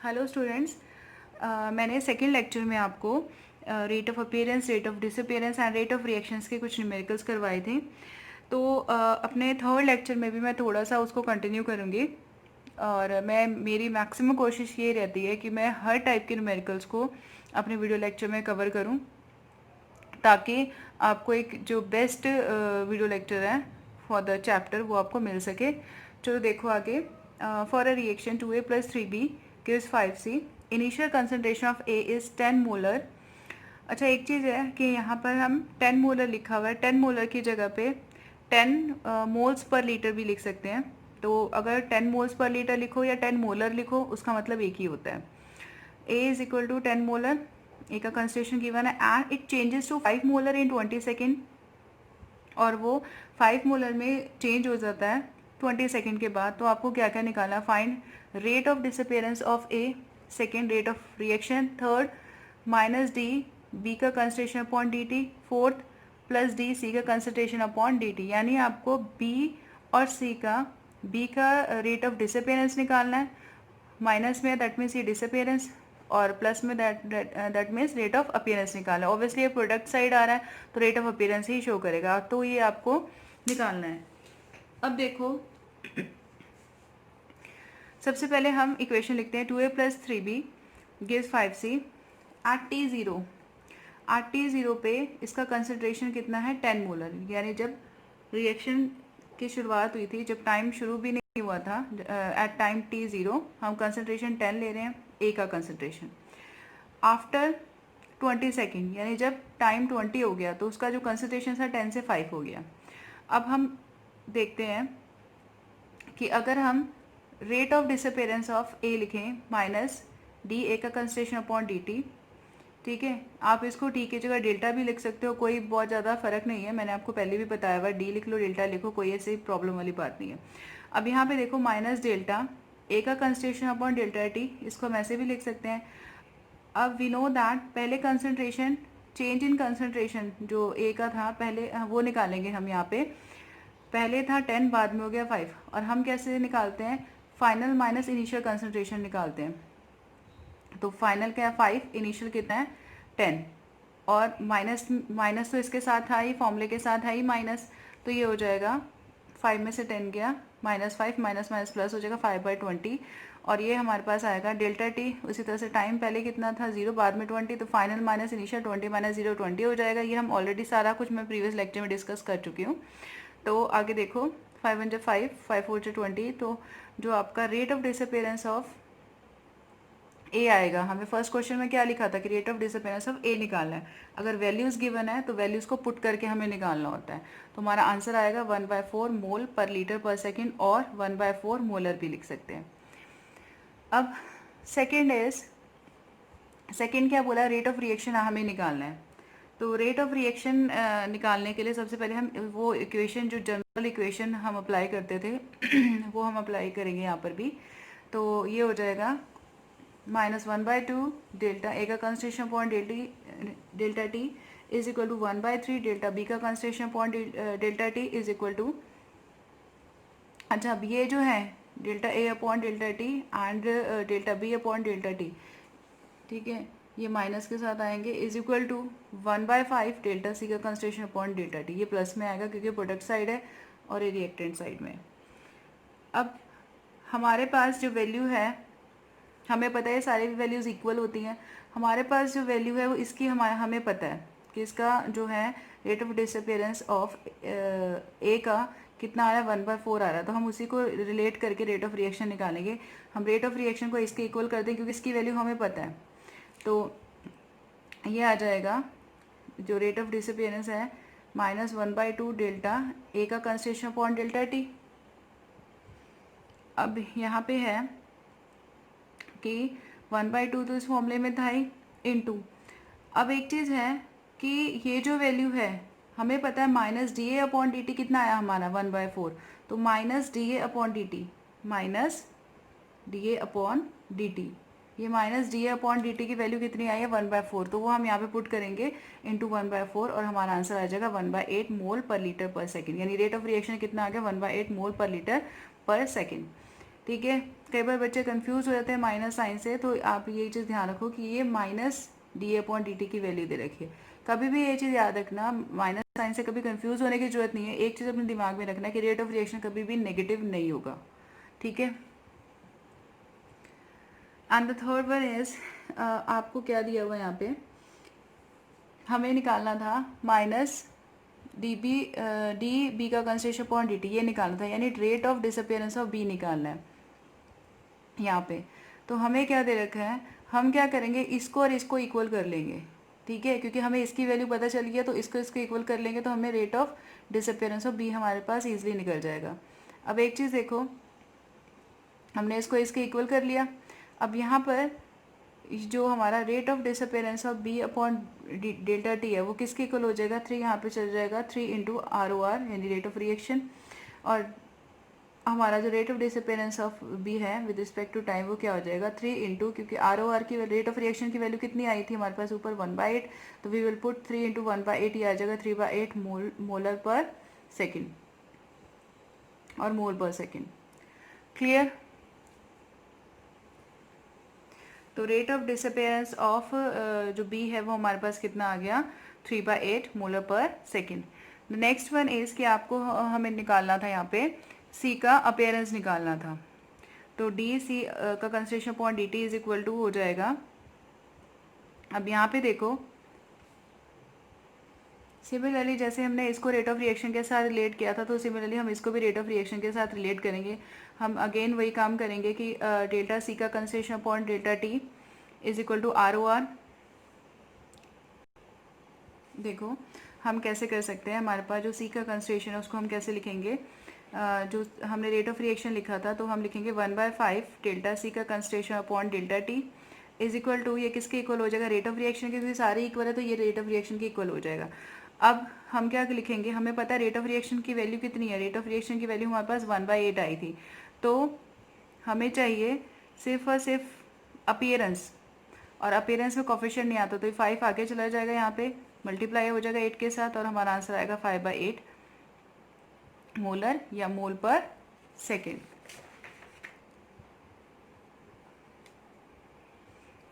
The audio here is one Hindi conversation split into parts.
हेलो स्टूडेंट्स, मैंने सेकेंड लेक्चर में आपको rate of appearance, rate of disappearance and rate of reactions के कुछ न्यूमेरिकल्स करवाए थे। तो अपने थर्ड लेक्चर में भी मैं थोड़ा सा उसको कंटिन्यू करूँगी और मेरी मैक्सिमम कोशिश ये रहती है कि मैं हर टाइप के न्यूमेरिकल्स को अपने वीडियो लेक्चर में कवर करूँ ताकि आपको एक जो बेस्ट वीडियो लेक्चर है फॉर द चैप्टर वो आपको मिल सके। चलो देखो आगे। For a reaction 2A + 3B gives 5C, initial concentration of A is 10 molar. अच्छा, एक चीज़ है कि यहाँ पर हम 10 मोलर लिखा हुआ है, 10 मोलर की जगह पे 10 मोल्स पर लीटर भी लिख सकते हैं। तो अगर 10 मोल्स पर लीटर लिखो या 10 मोलर लिखो, उसका मतलब एक ही होता है। A is equal to 10 molar, A का कंसंट्रेशन गिवन है and it changes to 5 molar in 20 second, और वो 5 मोलर में चेंज हो जाता है 20 सेकेंड के बाद। तो आपको क्या क्या निकालना, find rate of disappearance of A, second rate of reaction, third minus D B का concentration upon D T, fourth plus D C का कंसंट्रेशन अपॉन डी टी। यानी आपको बी और सी का, बी का रेट ऑफ डिसअपीयरेंस निकालना है, माइनस में दैट मीन्स ये डिसअपीयरेंस, और प्लस में that means rate of appearance निकालना है। ऑब्वियसली ये प्रोडक्ट साइड आ रहा है तो rate of appearance he show करेगा, तो ये आपको निकालना है। अब देखो, सबसे पहले हम इक्वेशन लिखते हैं 2A + 3B gives 5C eight T0। Eight T0 पे इसका कंसंट्रेशन कितना है, 10 मोलर। यानी जब रिएक्शन की शुरुआत हुई थी, जब टाइम शुरू भी नहीं हुआ था, एट टाइम T0 हम कंसंट्रेशन 10 ले रहे हैं, ए का कंसंट्रेशन। आफ्टर 20 सेकेंड, यानी जब टाइम 20 हो गया तो उसका जो कंसंट्रेशन था 10 से 5 हो गया। अब हम देखते हैं कि अगर हम रेट ऑफ डिसअपीयरेंस ऑफ ए लिखें माइनस डी ए का कंसंट्रेशन अपॉन डी टी, ठीक है। आप इसको टी की जगह डेल्टा भी लिख सकते हो, कोई बहुत ज़्यादा फर्क नहीं है, मैंने आपको पहले भी बताया हुआ, डी लिख लो डेल्टा लिखो, कोई ऐसी प्रॉब्लम वाली बात नहीं है। अब यहाँ पे देखो माइनस डेल्टा ए का कंसंट्रेशन अपॉन डेल्टा टी, इसको हम ऐसे भी लिख सकते हैं। अब वी नो दैट पहले कंसंट्रेशन, चेंज इन कंसंट्रेशन जो ए का था पहले, वो निकालेंगे हम यहाँ पे। पहले था 10, बाद में हो गया 5, और हम कैसे निकालते हैं, फाइनल माइनस इनिशियल कंसंट्रेशन निकालते हैं। तो फाइनल क्या है 5, इनिशियल कितना है 10, और माइनस माइनस तो इसके साथ है ही, फॉर्मूले के साथ है ही माइनस, तो ये हो जाएगा 5 में से 10 गया -5, माइनस माइनस प्लस हो जाएगा 5/20, और ये हमारे पास आएगा डेल्टा टी। उसी तरह से टाइम पहले कितना था 0, बाद में 20, तो फाइनल माइनस इनिशियल 20 माइनस 0 20 हो जाएगा। ये हम ऑलरेडी सारा कुछ मैं प्रीवियस लेक्चर में डिस्कस कर चुकी हूँ। तो आगे देखो, 5 × 5, 5 × 4 = 20, तो जो आपका रेट ऑफ डिसअपीयरेंस ऑफ ए आएगा, हमें फर्स्ट क्वेश्चन में क्या लिखा था कि रेट ऑफ डिसअपीयरेंस ऑफ ए निकालना है। अगर वैल्यूज़ गिवन है तो वैल्यूज़ को पुट करके हमें निकालना होता है। तो हमारा आंसर आएगा 1/4 मोल पर लीटर पर सेकेंड, और 1/4 मोलर भी लिख सकते हैं। अब सेकेंड क्या बोला, रेट ऑफ रिएक्शन हमें निकालना है। तो रेट ऑफ रिएक्शन निकालने के लिए सबसे पहले हम वो इक्वेशन, जो जनरल इक्वेशन हम अप्लाई करते थे वो हम अप्लाई करेंगे यहाँ पर भी। तो ये हो जाएगा -1/2 डेल्टा ए का concentration upon delta T is equal to 1/3 delta B का concentration upon delta T is equal to, अच्छा अब ये जो है delta A upon delta T and delta B upon delta T, ठीक है, ये माइनस के साथ आएंगे, is equal to 1/5 delta C का कंसंट्रेशन अपॉन डेल्टा टी। ये प्लस में आएगा क्योंकि प्रोडक्ट साइड है और ये रिएक्टेंट साइड में। अब हमारे पास जो वैल्यू है, हमें पता है सारी वैल्यूज़ इक्वल होती हैं। हमारे पास जो वैल्यू है वो इसकी हमें पता है कि इसका जो है रेट ऑफ डिसअपीयरेंस ऑफ ए का कितना आ रहा है, 1/4 आ रहा है। तो हम उसी को रिलेट करके रेट ऑफ रिएक्शन निकालेंगे। हम रेट ऑफ रिएक्शन को इसके इक्वल कर दें क्योंकि इसकी वैल्यू हमें पता है। तो ये आ जाएगा, जो रेट ऑफ डिसअपीयरेंस है -1/2 डेल्टा ए का कंसंट्रेशन अपॉन डेल्टा टी। अब यहाँ पे है कि 1/2 तो इस फॉर्मूले में था ही, इनटू, अब एक चीज़ है कि ये जो वैल्यू है हमें पता है minus D A upon D T कितना आया हमारा 1/4, तो minus D A upon D T, minus D A upon D T, ये minus D A upon D T की वैल्यू कितनी आई है 1/4, तो वो हम यहाँ पे पुट करेंगे इंटू 1/4, और हमारा आंसर आ जाएगा 1/8 मोल पर लीटर पर सेकेंड। यानी रेट ऑफ रिएक्शन कितना आ गया 1/8 मोल पर लीटर पर सेकेंड। ठीक है, कई बार बच्चे कंफ्यूज हो जाते हैं माइनस साइन से, तो आप ये चीज़ ध्यान रखो कि ये माइनस डी/dt की वैल्यू दे रखी है। कभी भी ये चीज़ याद रखना, माइनस साइन से कभी कंफ्यूज होने की जरूरत नहीं है। एक चीज़ अपने दिमाग में रखना कि रेट ऑफ रिएक्शन कभी भी नेगेटिव नहीं होगा, ठीक है। And the third one is, आपको क्या दिया हुआ यहाँ पे, हमें निकालना था माइनस डी बी का कंसेशन अपॉन dt, ये निकालना था, यानी rate of disappearance of B निकालना है यहाँ पे। तो हमें क्या दे रखा है, हम क्या करेंगे, इसको और इसको इक्वल कर लेंगे, ठीक है, क्योंकि हमें इसकी वैल्यू पता चल गया, तो इसको इसको इक्वल कर लेंगे तो हमें rate of disappearance of B हमारे पास ईजिली निकल जाएगा। अब एक चीज़ देखो, हमने इसको इसके इक्वल कर लिया। अब यहाँ पर जो हमारा rate of disappearance of B upon delta T है वो किसके इक्वल हो जाएगा, 3 यहाँ पे चल जाएगा, 3 इंटू ROR यानी रेट ऑफ रिएक्शन, और हमारा जो rate of disappearance of B है विद रिस्पेक्ट टू टाइम वो क्या हो जाएगा, 3 इंटू, क्योंकि ROR की रेट ऑफ रिएक्शन की वैल्यू कितनी आई थी हमारे पास ऊपर 1/8, तो वी विल पुट 3 इंटू 1/8, ये आ जाएगा 3/8 मोलर पर सेकेंड और मोल पर सेकेंड। क्लियर। तो रेट ऑफ डिसअपियरेंस ऑफ जो बी है वो हमारे पास कितना आ गया, 3/8 मोलर पर सेकेंड। नेक्स्ट वन इज़ कि आपको हमें निकालना था यहाँ पे सी का अपेयरेंस निकालना था। तो डी सी का concentration upon dt is equal to हो जाएगा, अब यहाँ पे देखो सिमिलरली जैसे हमने इसको रेट ऑफ रिएक्शन के साथ रिलेट किया था, तो सिमिलरली हम इसको भी रेट ऑफ रिएक्शन के साथ रिलेट करेंगे। हम अगेन वही काम करेंगे कि डेल्टा सी का concentration upon delta T is equal to ROR। देखो हम कैसे कर सकते हैं, हमारे पास जो सी का कंसेशन है उसको हम कैसे लिखेंगे, जो हमने रेट ऑफ रिएक्शन लिखा था तो हम लिखेंगे 1/5 डेल्टा सी का concentration upon delta T is equal to, ये किसके इक्वल हो जाएगा, रेट ऑफ रिएक्शन के, क्योंकि सारे इक्वल है तो ये रेट ऑफ रिएक्शन के इक्वल हो जाएगा। अब हम क्या लिखेंगे, हमें पता है रेट ऑफ रिएक्शन की वैल्यू कितनी है, रेट ऑफ रिएक्शन की वैल्यू हमारे पास 1/8 आई थी, तो हमें चाहिए सिर्फ और सिर्फ अपीयरेंस, और अपीयरेंस में कोफिशिएंट नहीं आता तो 5 आगे चला जाएगा, यहाँ पे मल्टीप्लाई हो जाएगा 8 के साथ, और हमारा आंसर आएगा 5/8 मोलर या मोल पर सेकेंड।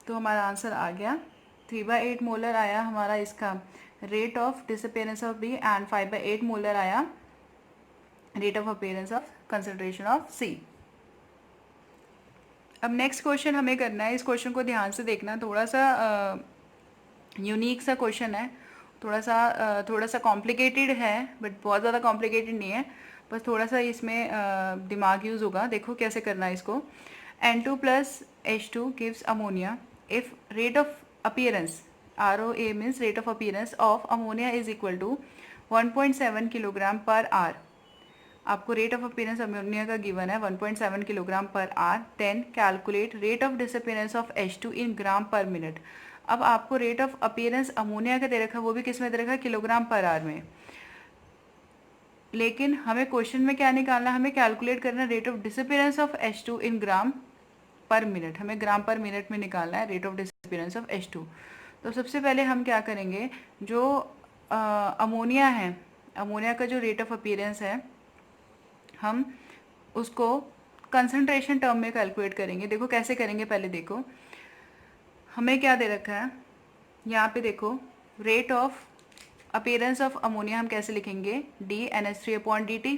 तो हमारा आंसर आ गया 3/8 मोलर आया हमारा इसका rate of disappearance of B, and 5/8 molar आया rate of appearance of concentration of C. अब नेक्स्ट क्वेश्चन हमें करना है, इस क्वेश्चन को ध्यान से देखना, थोड़ा सा यूनिक सा क्वेश्चन है, थोड़ा सा कॉम्प्लिकेटेड है, बट बहुत ज़्यादा कॉम्प्लिकेटेड नहीं है, बस थोड़ा सा इसमें दिमाग यूज़ होगा। देखो कैसे करना है इसको। N2 plus H2 gives ammonia if rate of appearance, ROA means rate of appearance of ammonia is equal to 1.7 kilogram per R. आपको रेट ऑफ अपीयरेंस अमोनिया का गिवन है 1.7 kilogram per R. Then calculate rate of disappearance of H2 in gram per minute. अब आपको रेट ऑफ अपीयरेंस अमोनिया का दे रखा है, वो भी किस में दे रखा है, किलोग्राम पर आर में, लेकिन हमें क्वेश्चन में क्या निकालना है, हमें कैलकुलेट करना है rate of disappearance of H2 in gram per minute, हमें ग्राम पर मिनट में निकालना है rate of disappearance of H2। तो सबसे पहले हम क्या करेंगे, जो अमोनिया है, अमोनिया का जो रेट ऑफ अपीयरेंस है हम उसको कंसंट्रेशन टर्म में कैलकुलेट करेंगे। देखो कैसे करेंगे, पहले देखो हमें क्या दे रखा है यहाँ पे, देखो rate of appearance of ammonia हम कैसे लिखेंगे, DNH3/dt।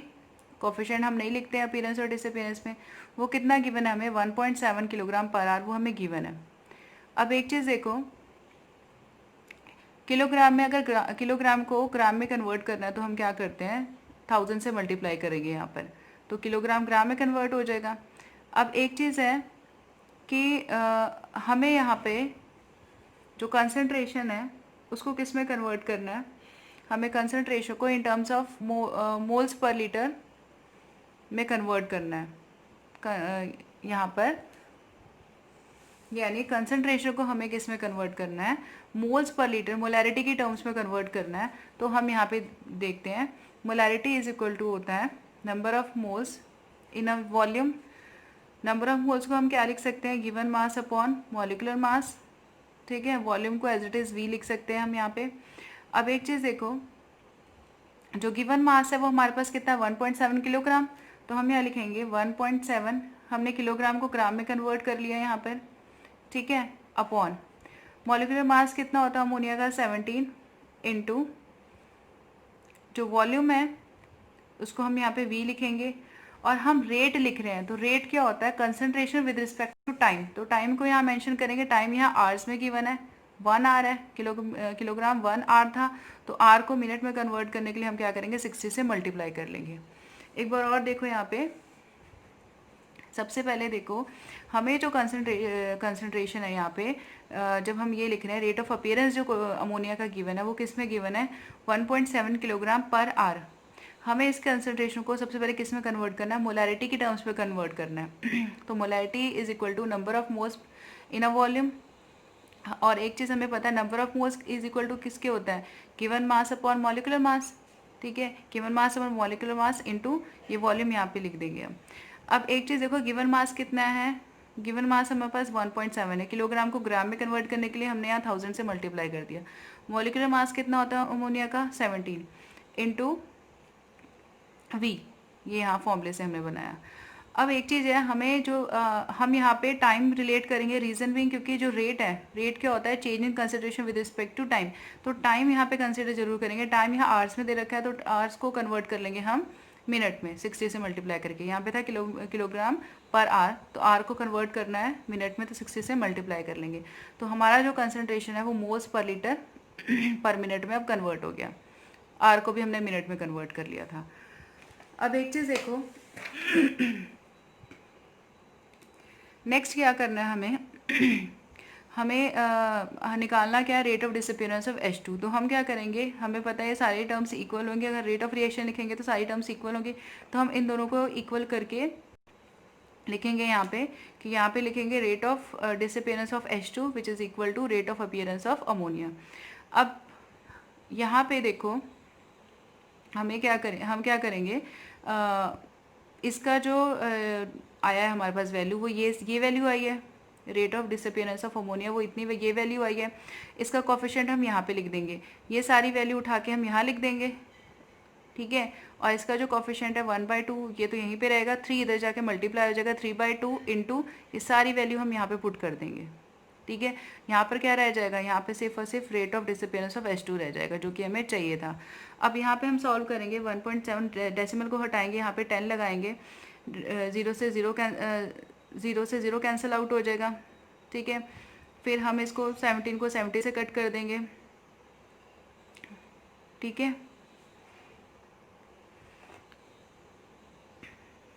कोफिशिएंट हम नहीं लिखते हैं अपीयरेंस और डिसअपीयरेंस में, वो कितना गिवन है हमें 1.7 किलोग्राम पर आर, वो हमें गिवन है। अब एक चीज़ देखो, किलोग्राम में अगर किलोग्राम को ग्राम में कन्वर्ट करना है तो हम क्या करते हैं, 1000 से मल्टीप्लाई करेंगे यहाँ पर, तो किलोग्राम ग्राम में कन्वर्ट हो जाएगा। अब एक चीज़ है कि हमें यहाँ पे जो कंसंट्रेशन है उसको किस में कन्वर्ट करना है, हमें कंसंट्रेशन को इन terms of moles per litre में कन्वर्ट करना है यहाँ पर, यानी कंसंट्रेशन को हमें किस में कन्वर्ट करना है, मोल्स पर लीटर, मोलैरिटी की टर्म्स में कन्वर्ट करना है। तो हम यहाँ पे देखते हैं मोलैरिटी इज इक्वल टू होता है number of moles in a volume. Number of moles को हम क्या लिख सकते हैं, given mass upon molecular mass, ठीक है। वॉल्यूम को एज इट इज़ V लिख सकते हैं हम यहाँ पे। अब एक चीज़ देखो, जो गिवन मास है वो हमारे पास कितना है 1.7 किलोग्राम, तो हम यहाँ लिखेंगे 1.7 हमने किलोग्राम को ग्राम में कन्वर्ट कर लिया यहाँ पर, ठीक है, अपॉन मॉलिक्यूलर मास कितना होता है अमोनिया का 17 इंटू जो वॉल्यूम है उसको हम यहाँ पे V लिखेंगे, और हम रेट लिख रहे हैं तो रेट क्या होता है concentration with respect to time. तो टाइम को यहाँ मेंशन करेंगे, टाइम यहाँ आवर्स में गिवन है, 1 आवर है, किलोग्राम 1 आवर था, तो आर को मिनट में कन्वर्ट करने के लिए हम क्या करेंगे 60 से मल्टीप्लाई कर लेंगे। एक बार और देखो यहाँ पे, सबसे पहले देखो हमें जो कंसंट्रेशन है यहाँ पे, जब हम ये लिख रहे हैं रेट ऑफ अपीयरेंस जो अमोनिया का गिवन है वो किस में गिवन है 1.7 किलोग्राम पर आवर। हमें इस कंसंट्रेशन को सबसे पहले किस में कन्वर्ट करना है, मोलैरिटी की टर्म्स में कन्वर्ट करना है। तो molarity is equal to number of moles in a volume, और एक चीज़ हमें पता है number of moles is equal to किसके होता है, given mass upon molecular mass, ठीक है, given mass upon molecular mass into ये वॉल्यूम यहाँ पे लिख देंगे हम। अब एक चीज़ देखो, गिवन मास कितना है, गिवन मास हमारे पास 1.7 है, किलोग्राम को ग्राम में कन्वर्ट करने के लिए हमने यहाँ 1000 से मल्टीप्लाई कर दिया। मॉलिक्यूलर मास कितना होता है अमोनिया का 17 इंटू V, ये यहाँ फॉर्मूले से हमने बनाया। अब एक चीज़ है, हमें जो हम यहाँ पे टाइम रिलेट करेंगे, रीज़न भी क्योंकि जो रेट है, रेट क्या होता है change in consideration with respect to time, तो टाइम यहाँ पे कंसिडर जरूर करेंगे। टाइम यहाँ आवर्स में दे रखा है तो आवर्स को कन्वर्ट कर लेंगे हम मिनट में 60 से मल्टीप्लाई करके। यहाँ पे था किलोग्राम पर आवर, तो आर को कन्वर्ट करना है मिनट में तो 60 से मल्टीप्लाई कर लेंगे। तो हमारा जो कंसनट्रेशन है वो मोल्स पर लीटर पर मिनट में अब कन्वर्ट हो गया, आर को भी हमने मिनट में कन्वर्ट कर लिया था। अब एक चीज़ देखो, नेक्स्ट क्या करना है हमें हमें निकालना क्या है, rate of disappearance of H2। तो हम क्या करेंगे, हमें पता है सारे टर्म्स इक्वल होंगे, अगर रेट ऑफ रिएक्शन लिखेंगे तो सारी टर्म्स इक्वल होंगे, तो हम इन दोनों को इक्वल करके लिखेंगे यहाँ पे, कि यहाँ पे लिखेंगे rate of disappearance of H2 which is equal to rate of appearance of ammonia. अब यहाँ पे देखो हम क्या करेंगे, इसका जो आया है हमारे पास वैल्यू, वो ये वैल्यू आई है, rate of disappearance of ammonia वो इतनी ये वैल्यू आई है। इसका कोफिशिएंट हम यहाँ पे लिख देंगे, ये सारी वैल्यू उठा के हम यहाँ लिख देंगे, ठीक है, और इसका जो कोफिशिएंट है 1/2 ये तो यहीं पे रहेगा, 3 इधर जाके मल्टीप्लाई हो जाएगा 3/2 इंटू ये सारी वैल्यू हम यहाँ पे पुट कर देंगे, ठीक है। यहाँ पर क्या रह जाएगा, यहाँ पे सिर्फ और सिर्फ rate of disappearance of H2 रह जाएगा, जो कि हमें चाहिए था। अब यहाँ पे हम सॉल्व करेंगे, 1.7 डेसिमल को हटाएंगे, यहाँ पे 10 लगाएंगे, 0 से 0 कैंसिल आउट हो जाएगा, ठीक है। फिर हम इसको 17 को 70 से कट कर देंगे, ठीक है।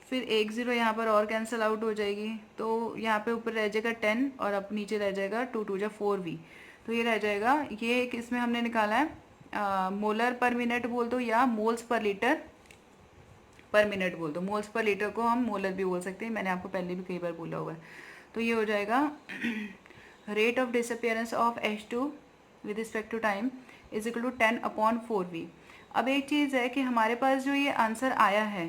फिर 1 0 यहाँ पर और कैंसिल आउट हो जाएगी, तो यहाँ पे ऊपर रह जाएगा 10 और अब नीचे रह जाएगा 2 2 4V, तो ये रह जाएगा। ये एक इसमें हमने निकाला है मोलर पर मिनट बोल दो या मोल्स पर लीटर पर मिनट बोल दो, मोल्स पर लीटर को हम मोलर भी बोल सकते हैं, मैंने आपको पहले भी कई बार बोला हुआ है। तो ये हो जाएगा rate of disappearance of H2 with respect to time is equal to 10/4V। अब एक चीज़ है कि हमारे पास जो ये आंसर आया है,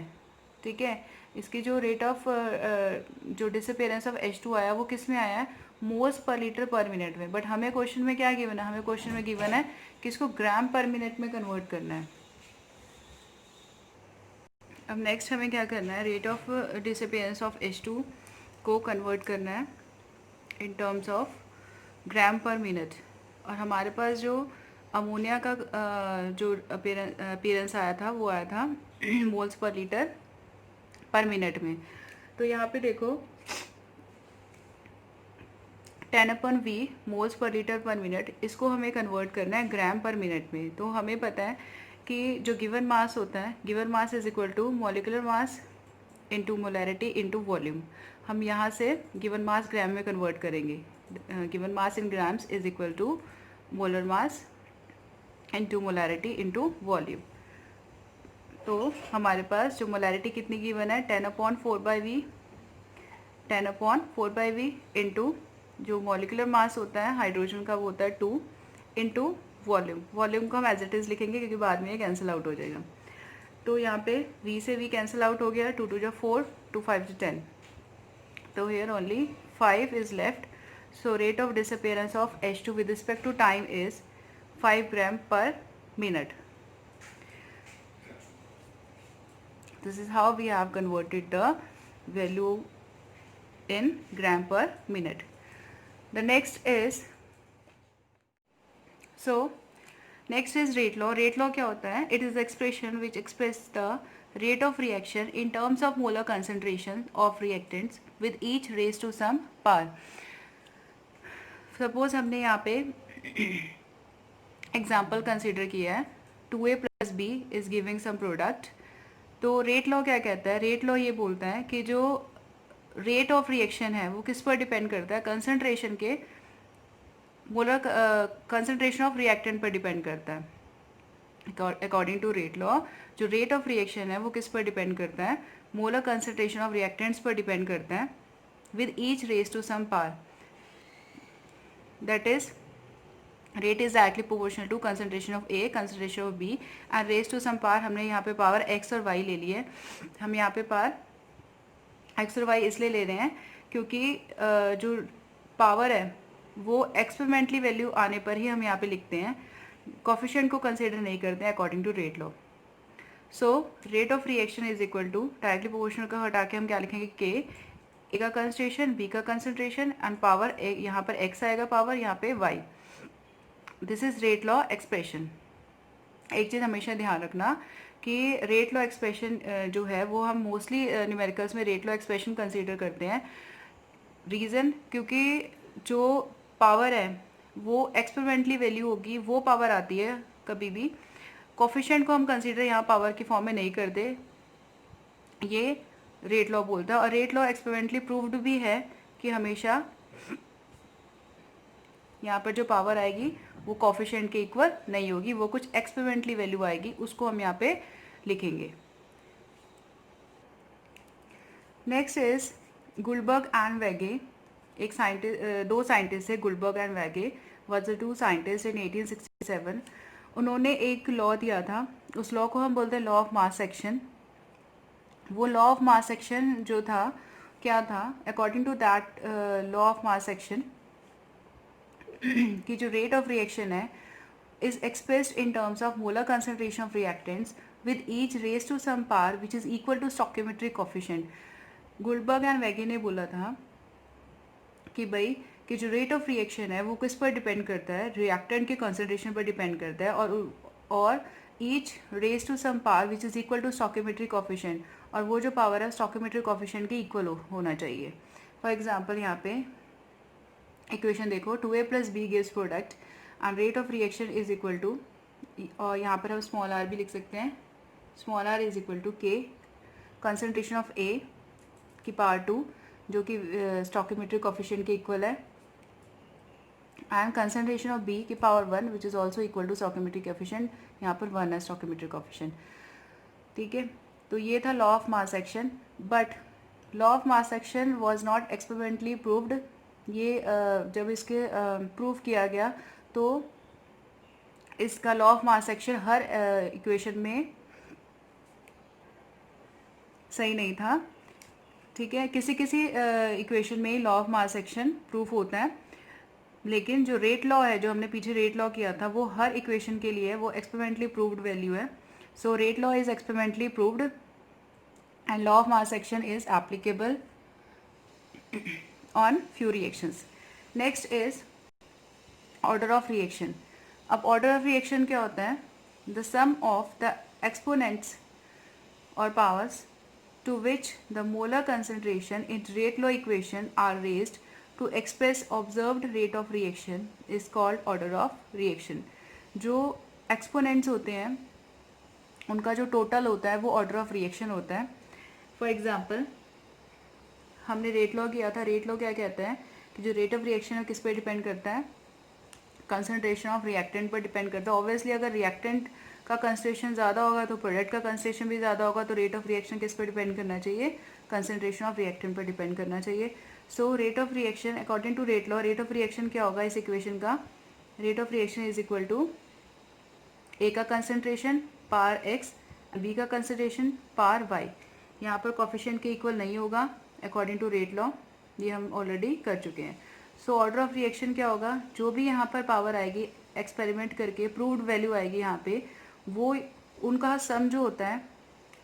ठीक है, इसकी जो रेट ऑफ जो डिसअपीयरेंस ऑफ H2 आया वो किस में आया है, मोल्स पर लीटर पर मिनट में, बट हमें क्वेश्चन में क्या गिवन है, हमें क्वेश्चन में गिवन है कि इसको ग्राम पर मिनट में कन्वर्ट करना है। अब नेक्स्ट हमें क्या करना है, rate of disappearance of H2 को कन्वर्ट करना है इन terms of gram per minute, और हमारे पास जो अमोनिया का जो अपीयरेंस आया था वो आया था मोल्स पर लीटर पर मिनट में। तो यहाँ पे देखो 10/V मोल्स पर लीटर पर मिनट, इसको हमें कन्वर्ट करना है ग्राम पर मिनट में। तो हमें पता है कि जो गिवन मास होता है, given mass is equal to molecular mass into molarity into volume. हम यहाँ से गिवन मास ग्राम में कन्वर्ट करेंगे, given mass in grams is equal to molar mass into molarity into volume. तो हमारे पास जो मोलैरिटी कितनी गिवन है 10/4/V, 10/4/V इंटू जो मॉलिक्यूलर मास होता है हाइड्रोजन का वो होता है 2 इंटू वॉल्यूम। वॉल्यूम को हम एज इट इज़ लिखेंगे क्योंकि बाद में ये कैंसिल आउट हो जाएगा। तो यहाँ पे V से V कैंसिल आउट हो गया, 2 2 4, 2 5 10, तो here only 5 is left. So rate of disappearance of H2 with respect to time is 5 gram per minute. This is how we have converted the value in gram per minute. The next is rate law. Rate law क्या होता है? It is the expression which expresses the rate of reaction in terms of molar concentration of reactants with each raised to some power. Suppose हमने यहाँ पे एग्जाम्पल कंसिडर किया है 2a + b is giving some product. तो रेट लॉ क्या कहता है? रेट लॉ ये बोलता है कि जो रेट ऑफ रिएक्शन है वो किस पर डिपेंड करता है? कंसंट्रेशन के मोलर कंसंट्रेशन ऑफ रिएक्टेंट पर डिपेंड करता है. अकॉर्डिंग टू रेट लॉ जो रेट ऑफ रिएक्शन है वो किस पर डिपेंड करता है? मोलर कंसंट्रेशन ऑफ रिएक्टेंट्स पर डिपेंड करता है with each raise to some power. That is rate is directly proportional to concentration of A, concentration of B and raised to some power. हमने यहाँ पे पावर x और y ले ली है. हम यहाँ पे पावर x और y इसलिए ले रहे हैं क्योंकि जो पावर है वो एक्सपेरिमेंटली वैल्यू आने पर ही हम यहाँ पे लिखते हैं, कोफिशिएंट को कंसिडर नहीं करते हैं according to rate law. So rate of reaction is equal to directly proportional का हटा के हम क्या लिखेंगे? k, A का कंसंट्रेशन, B का कंसंट्रेशन एंड पावर यहाँ पर x आएगा पावर, यहाँ पे y. This is rate law expression. एक चीज़ हमेशा ध्यान रखना कि रेट लॉ एक्सप्रेशन जो है वो हम मोस्टली न्यूमेरिकल्स में रेट लॉ एक्सप्रेशन कंसीडर करते हैं. रीज़न क्योंकि जो पावर है वो एक्सपेरिमेंटली वैल्यू होगी, वो पावर आती है कभी भी. कोफिशिएंट को हम कंसीडर यहाँ पावर की फॉर्म में नहीं करते, ये रेट लॉ बोलता है. और रेट लॉ एक्सपेरिमेंटली प्रूव्ड भी है कि हमेशा यहाँ पर जो पावर आएगी वो कोफिशिएंट के इक्वल नहीं होगी, वो कुछ एक्सपेरिमेंटली वैल्यू आएगी, उसको हम यहाँ पे लिखेंगे. नेक्स्ट इज गुलबर्ग एंड वेगे. एक साइंटिस्ट, दो साइंटिस्ट है, गुलबर्ग एंड वेगे was the two scientist in 1867. उन्होंने एक लॉ दिया था, उस लॉ को हम बोलते हैं लॉ ऑफ मास एक्शन. वो लॉ ऑफ मास एक्शन जो था क्या था? According to that law of mass action कि जो रेट ऑफ रिएक्शन है is expressed in terms of molar concentration of reactants with each raise to some power which is equal to stoichiometric coefficient. Guldberg and Waage ने बोला था कि भाई कि जो रेट ऑफ रिएक्शन है वो किस पर डिपेंड करता है? रिएक्टेंट के कंसंट्रेशन पर डिपेंड करता है और each raise to some power which is equal to stoichiometric coefficient, और वो जो पावर है स्टोकियोमेट्रिक कोफिशिएंट के इक्वल होना चाहिए. फॉर एग्जाम्पल यहाँ पे इक्वेशन देखो, 2a + b gives product and rate of reaction is equal to, और यहाँ पर हम स्मॉल r भी लिख सकते हैं, small r is equal to k concentration of A की पावर 2 जो कि स्टोकियोमेट्रिक कोफिशिएंट के इक्वल है, एंड कंसंट्रेशन ऑफ B की power 1 which is also equal to stoichiometric coefficient. यहाँ पर 1 है स्टोकियोमेट्रिक कोफिशिएंट. ठीक है, तो ये था law of mass action. But law of mass action was not experimentally proved. ये जब इसके प्रूव किया गया तो इसका law of mass action her equation में सही नहीं था. ठीक है, किसी किसी इक्वेशन में law of mass action proof होता है, लेकिन जो रेट लॉ है, जो हमने पीछे रेट लॉ किया था, वो हर इक्वेशन के लिए वो एक्सपेरिमेंटली प्रूव्ड वैल्यू है. So rate law is experimentally proved and law of mass action is applicable on few reactions. Next is order of reaction. अब order of reaction क्या होता है? The sum of the exponents or powers to which the molar concentration in rate law equation are raised to express observed rate of reaction is called order of reaction. जो exponents होते हैं उनका जो total होता है वो order of reaction होता है. For example, हमने रेट लॉ किया था. रेट लॉ क्या कहता है कि जो रेट ऑफ रिएक्शन है किस पे डिपेंड करता है? कंसंट्रेशन ऑफ रिएक्टेंट पर डिपेंड करता है. ऑब्वियसली अगर रिएक्टेंट का कंसंट्रेशन ज़्यादा होगा तो प्रोडक्ट का कंसंट्रेशन भी ज़्यादा होगा, तो रेट ऑफ रिएक्शन किस पर डिपेंड करना चाहिए? कंसंट्रेशन ऑफ रिएक्टेंट पर डिपेंड करना चाहिए. So rate of reaction according to rate law, rate of reaction क्या होगा इस इक्वेशन का? Rate of reaction is equal to A का कंसंट्रेशन पावर एक्स, बी का कंसंट्रेशन पावर वाई. यहाँ पर कोफिशिएंट के इक्वल नहीं होगा अकॉर्डिंग टू रेट लॉ, ये हम ऑलरेडी कर चुके हैं. सो ऑर्डर ऑफ रिएक्शन क्या होगा? जो भी यहाँ पर पावर आएगी एक्सपेरिमेंट करके प्रूव्ड वैल्यू आएगी यहाँ पे, वो उनका सम जो होता है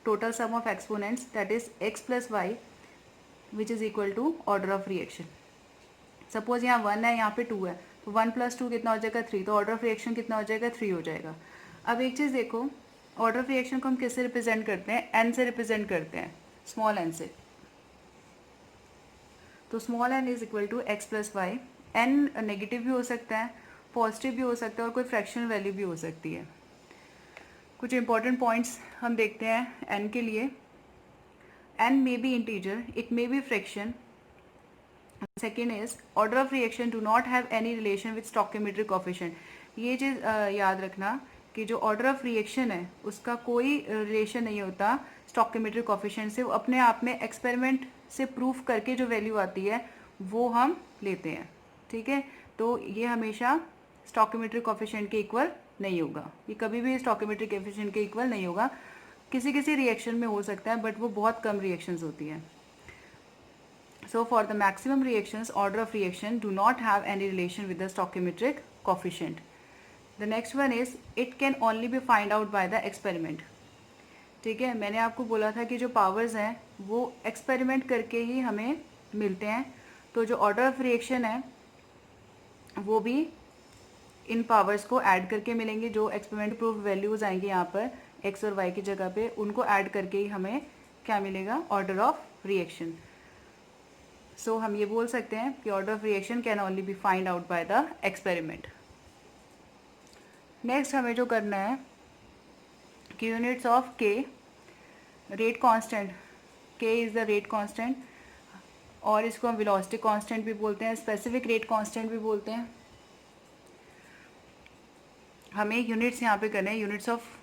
total sum of exponents that is x + y which is equal to order of reaction. Suppose यहाँ 1 है, यहाँ पे 2 है, तो 1 + 2 कितना हो जाएगा 3, तो ऑर्डर ऑफ रिएक्शन कितना हो जाएगा 3 हो जाएगा। अब एक चीज़ देखो, ऑर्डर ऑफ रिएक्शन को हम किससे रिप्रेजेंट करते हैं, n से रिप्रेजेंट करते हैं, स्मॉल n से। तो small n is equal to x + y। n negative भी हो सकता है, पॉजिटिव भी हो सकता है, और कोई फ्रैक्शनल वैल्यू भी हो सकती है। कुछ इंपॉर्टेंट पॉइंट्स हम देखते हैं n के लिए। n may be integer, it may be fraction. Second is order of reaction do not have any relation with stoichiometric coefficient. ये चीज़ याद रखना कि जो ऑर्डर ऑफ रिएक्शन है उसका कोई रिलेशन नहीं होता स्टोइकोमेट्रिक कोफिशिएंट से। वो अपने आप में एक्सपेरिमेंट से प्रूफ करके जो वैल्यू आती है वो हम लेते हैं, ठीक है। तो ये हमेशा स्टोइकोमेट्रिक कोफिशिएंट के इक्वल नहीं होगा, ये कभी भी स्टोइकोमेट्रिक कोफिशिएंट के इक्वल नहीं होगा। किसी किसी रिएक्शन में हो सकता है, बट वो बहुत कम रिएक्शंस होती हैं। So for the maximum reactions, order of reaction do not have any relation with the stoichiometric coefficient. The next one is it can only be find out by the experiment. ठीक है, मैंने आपको बोला था कि जो पावर्स हैं वो एक्सपेरिमेंट करके ही हमें मिलते हैं। तो जो ऑर्डर ऑफ रिएक्शन है वो भी इन पावर्स को ऐड करके मिलेंगे। जो एक्सपेरिमेंट प्रूफ वैल्यूज आएंगे यहाँ पर x और y की जगह पे, उनको ऐड करके ही हमें क्या मिलेगा, ऑर्डर ऑफ रिएक्शन। सो हम ये बोल सकते हैं कि order of reaction can only be find out by the experiment. Next हमें जो करना है कि units of K, rate constant, K is the rate constant, और इसको हम वेलोसिटी कांस्टेंट भी बोलते हैं, स्पेसिफिक रेट कांस्टेंट भी बोलते हैं। हमें यूनिट्स यहाँ पे करने हैं, यूनिट्स ऑफ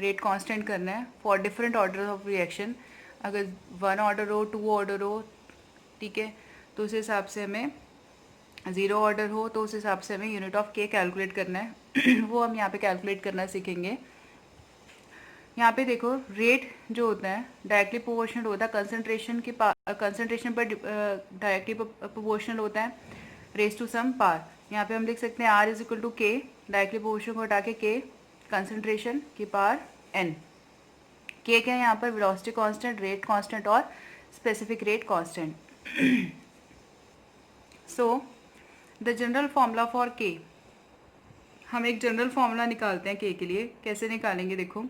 रेट कांस्टेंट करना है for different order of reaction. अगर 1 ऑर्डर हो, 2 ऑर्डर हो, ठीक है, तो उस हिसाब से हमें 0 ऑर्डर हो तो उस हिसाब से हमें यूनिट ऑफ के कैलकुलेट करना है वो हम यहाँ पे कैलकुलेट करना सीखेंगे। यहाँ पे देखो, रेट जो होता है डायरेक्टली प्रोपोर्शनल होता है कंसंट्रेशन के कंसंट्रेशन पर डायरेक्टली प्रोपोर्शनल होता है रेज टू सम पार। यहाँ पे हम लिख सकते हैं R इज इक्वल टू के, डायरेक्टली प्रोपोर्शनल को हटा के के कंसंट्रेशन की पावर n। के क्या है यहाँ पर, वेलोसिटी कांस्टेंट, रेट कांस्टेंट और specific rate constant. So the general formula for के, हम एक जनरल फॉर्मूला निकालते हैं के के लिए। कैसे निकालेंगे देखो,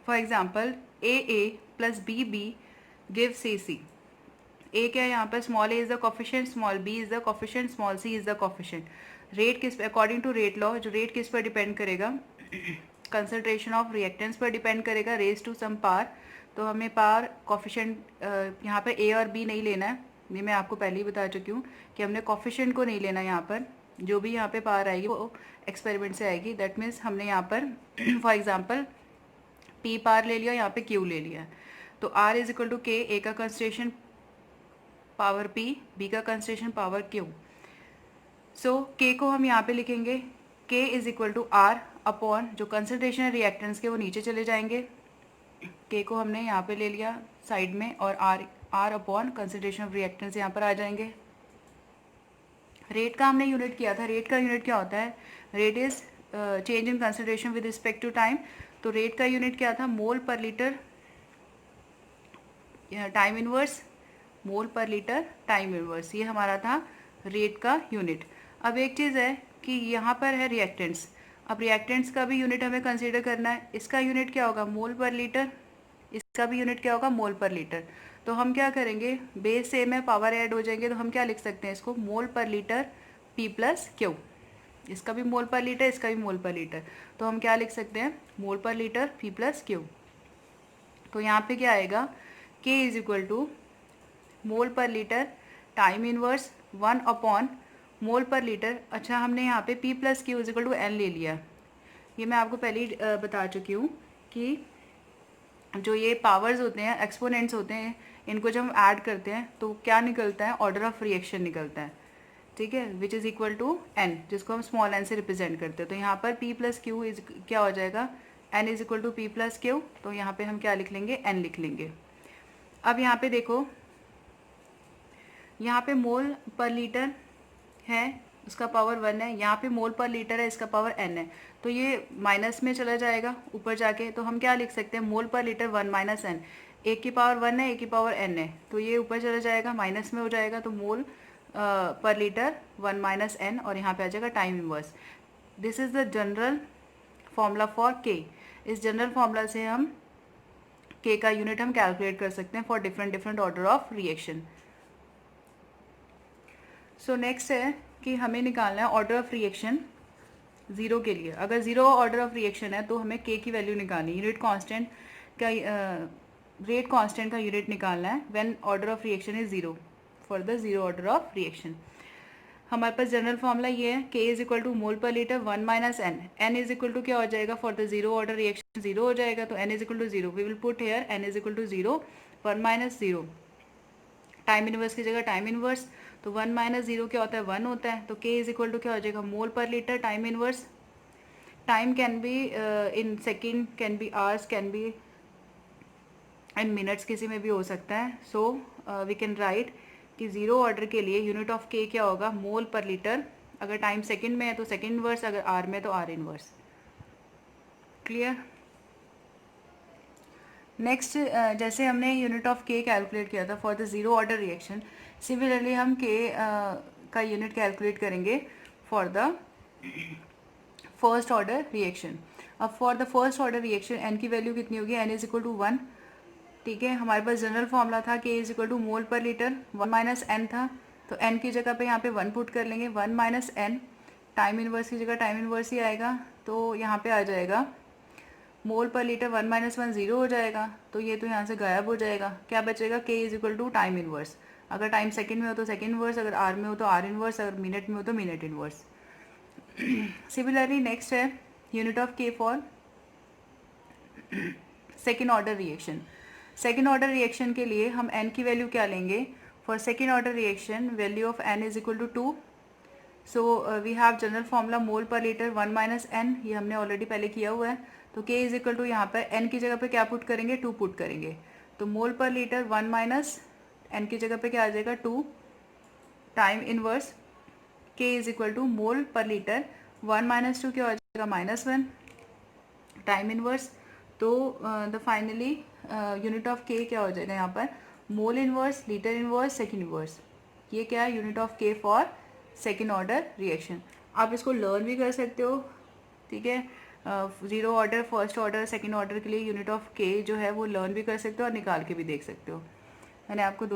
for example A plus B give C. A क्या है यहाँ पर, small A is the coefficient, small B is the coefficient, small C is the coefficient. Rate किस, अकॉर्डिंग टू रेट लॉ, जो रेट किस पर डिपेंड करेगा, कंसंट्रेशन ऑफ रिएक्टेंस पर डिपेंड करेगा, रेज टू सम पार। तो हमें पावर कोफिशिएंट यहाँ पर ए और बी नहीं लेना है, ये मैं आपको पहले ही बता चुकी हूँ कि हमने कोफिशिएंट को नहीं लेना। यहाँ पर जो भी यहाँ पे पावर आएगी वो एक्सपेरिमेंट से आएगी। दैट मीन्स हमने यहाँ पर फॉर एग्जांपल पी पावर ले लिया, यहाँ पे क्यू ले लिया। तो are is equal to K, A का कंसंट्रेशन पावर पी, बी का concentration power Q. So K को हम यहाँ पे लिखेंगे K is equal to R upon, जो कंसंट्रेशन रिएक्टेंस के वो नीचे चले जाएंगे, के को हमने यहाँ पे ले लिया साइड में, और R upon concentration of reactants यहाँ पर आ जाएंगे। रेट का हमने यूनिट किया था, रेट का यूनिट क्या होता है, rate is change in concentration with respect to time. तो रेट का यूनिट क्या था, मोल पर लीटर टाइम इनवर्स, मोल पर लीटर टाइम इनवर्स, ये हमारा था रेट का यूनिट। अब एक चीज़ है कि यहाँ पर है रिएक्टेंट्स, अब रिएक्टेंट्स का भी यूनिट हमें कंसीडर करना है। इसका यूनिट क्या होगा, मोल पर लीटर, इसका भी यूनिट क्या होगा, मोल पर लीटर। तो हम क्या करेंगे, बेस सेम है, पावर ऐड हो जाएंगे, तो हम क्या लिख सकते हैं इसको, मोल per litre P plus Q. इसका भी मोल पर लीटर, इसका भी मोल पर लीटर, तो हम क्या लिख सकते हैं, मोल per litre P plus Q. तो यहाँ पे क्या आएगा, के is equal to mole per litre time inverse 1 upon mole per litre. अच्छा, हमने यहाँ पे P plus Q is equal to n ले लिया। ये मैं आपको पहले ही बता चुकी हूँ कि जो ये पावर्स होते हैं, एक्सपोनेंट्स होते हैं, इनको जब हम ऐड करते हैं तो क्या निकलता है, ऑर्डर ऑफ रिएक्शन निकलता है, ठीक है, which is equal to n, जिसको हम स्मॉल एन से रिप्रेजेंट करते हैं। तो यहाँ पर P प्लस क्यू इज क्या हो जाएगा, n is equal to P plus Q. तो यहाँ पे हम क्या लिख लेंगे, एन लिख लेंगे। अब यहाँ पे देखो, यहाँ पे मोल पर लीटर है, उसका पावर 1 है, यहाँ पे मोल पर लीटर है, इसका पावर n है, तो ये माइनस में चला जाएगा ऊपर जाके। तो हम क्या लिख सकते हैं, मोल पर लीटर 1 माइनस n, एक की पावर 1 है, एक की पावर n है, तो ये ऊपर चला जाएगा, माइनस में हो जाएगा, तो मोल पर लीटर 1 माइनस n, और यहाँ पे आ जाएगा time inverse. This is the general formula for के। इस जनरल फॉर्मूला से हम के का यूनिट हम कैलकुलेट कर सकते हैं for different different order of reaction. So next है कि हमें निकालना है ऑर्डर ऑफ रिएक्शन ज़ीरो के लिए। अगर ज़ीरो ऑर्डर ऑफ रिएक्शन है तो हमें के की वैल्यू निकालनी है, यूनिट कांस्टेंट का रेट कांस्टेंट का यूनिट निकालना है when order of reaction is zero, for the zero order of reaction. हमारे पास जनरल फॉर्मूला ये है, के is equal to mole per litre 1 minus n. N is equal to क्या हो जाएगा, for the zero order reaction zero हो जाएगा, तो n is equal to zero, we will put here n is equal to zero, 1 minus zero, time inverse की जगह टाइम इनवर्स, तो 1 माइनस जीरो क्या होता है, 1 होता है, तो के इज इक्वल टू क्या हो जाएगा, मोल per litre time inverse. Time can be in second, can be hours, can be in minutes, किसी में भी हो सकता है। सो वी कैन राइट कि ज़ीरो ऑर्डर के लिए यूनिट ऑफ के क्या होगा, मोल पर लीटर। अगर टाइम सेकंड में है तो सेकंड इनवर्स, अगर आर में तो आर इनवर्स। क्लियर। नेक्स्ट जैसे हमने यूनिट ऑफ के कैलकुलेट किया था for the zero order reaction, similarly हम के का यूनिट कैलकुलेट करेंगे for the first order reaction. अब for the first order reaction N की वैल्यू कितनी होगी, एन इज इक्वल टू 1। ठीक है, हमारे पास जनरल फॉर्मूला था के is equal to mole per litre 1 minus N था, तो एन की जगह पे यहाँ पे 1 पुट कर लेंगे, 1 माइनस एन, टाइम इनवर्स की जगह टाइम इनवर्स ही आएगा, तो यहाँ पे आ जाएगा मोल पर लीटर 1 माइनस 1 जीरो हो जाएगा, तो ये तो यहाँ से गायब हो जाएगा, क्या बचेगा, K is equal to time inverse. अगर टाइम सेकेंड में हो तो सेकेंड इनवर्स, अगर आर में हो तो आर इनवर्स, अगर मिनट में हो तो मिनट इनवर्स। सिमिलरली नेक्स्ट है unit of K for second order reaction. Second order reaction के लिए हम n की वैल्यू क्या लेंगे, for second order reaction value of n is equal to 2। So we have general formula mole per litre 1 minus N, ये हमने ऑलरेडी पहले किया हुआ है, तो k इज इक्वल टू यहाँ पर n की जगह पे क्या पुट करेंगे, 2 पुट करेंगे, तो मोल पर लीटर 1 माइनस एन की जगह पे क्या आ जाएगा 2, time inverse k is equal to mole per litre 1 minus 2 क्या हो जाएगा, -1, टाइम इनवर्स, तो the finally unit of K क्या हो जाएगा यहाँ पर, mole inverse, litre inverse, second inverse. ये क्या है, unit of K for second order reaction. आप इसको लर्न भी कर सकते हो, ठीक है, zero order, first order, second order के लिए यूनिट ऑफ के जो है वो लर्न भी कर सकते हो और निकाल के भी देख सकते हो। मैंने आपको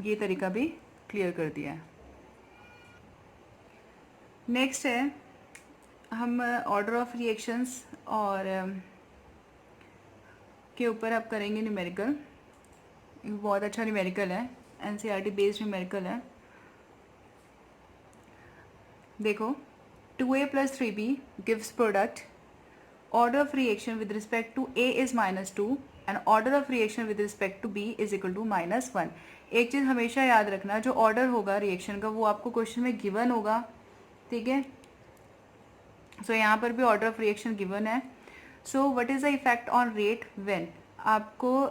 ये तरीका भी क्लियर कर दिया है। नेक्स्ट है हम ऑर्डर ऑफ रिएक्शंस और के ऊपर अब करेंगे न्यूमेरिकल। बहुत अच्छा न्यूमेरिकल है, एनसीईआरटी बेस्ड न्यूमेरिकल है। देखो, 2a plus 3b gives product, order of reaction with respect to a is -2 and order of reaction with respect to b is equal to -1। एक चीज़ हमेशा याद रखना, जो ऑर्डर होगा रिएक्शन का वो आपको क्वेश्चन में गिवन होगा, ठीक है। सो यहाँ पर भी ऑर्डर ऑफ रिएक्शन गिवन है। So what is the effect on rate when, आपको